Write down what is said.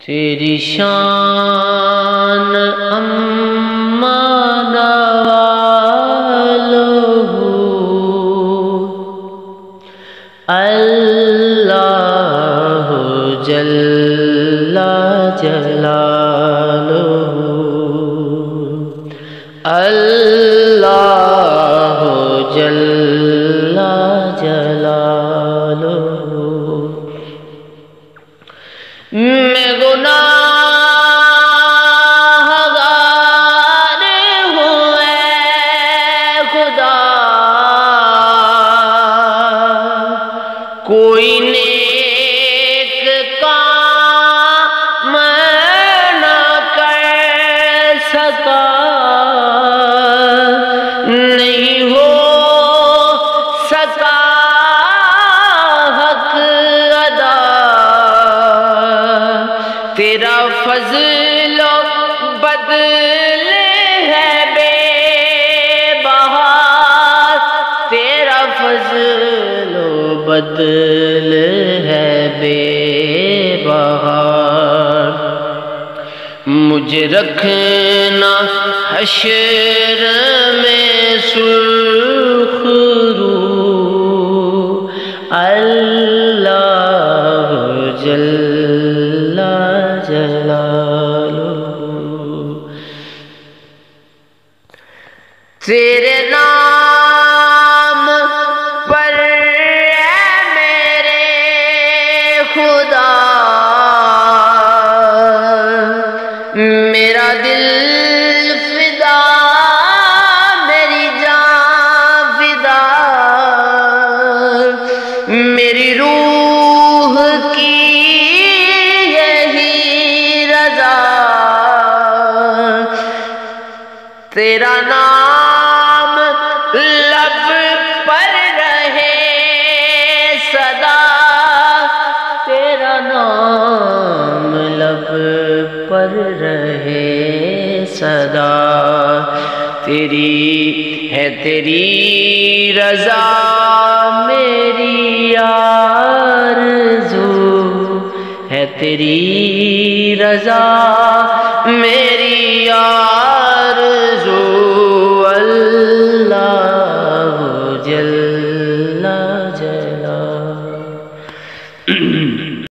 تیری شان اما نوالہ اللہ جل جلالہ اللہ جل جلالہ۔ میں گناہگار ہوں اے خدا، کوئی نیک کام نہ کر سکا، نہیں ہو سکا حق ادا، تیرا فضل و بدل ہے بے بہار، تیرا فضل و بدل ہے بے بہار۔ مجھے رکھنا حشر میں سرخ رو، اللہ جل جلالہ۔ تیرے نام پر اے میرے خدا، میرا دل فدا، میری جان فدا، میری روح کی تیرا نام لب پر رہے صدا، تیرا نام لب پر رہے صدا، تیری ہے تیری رضا میری آرزو، ہے تیری رضا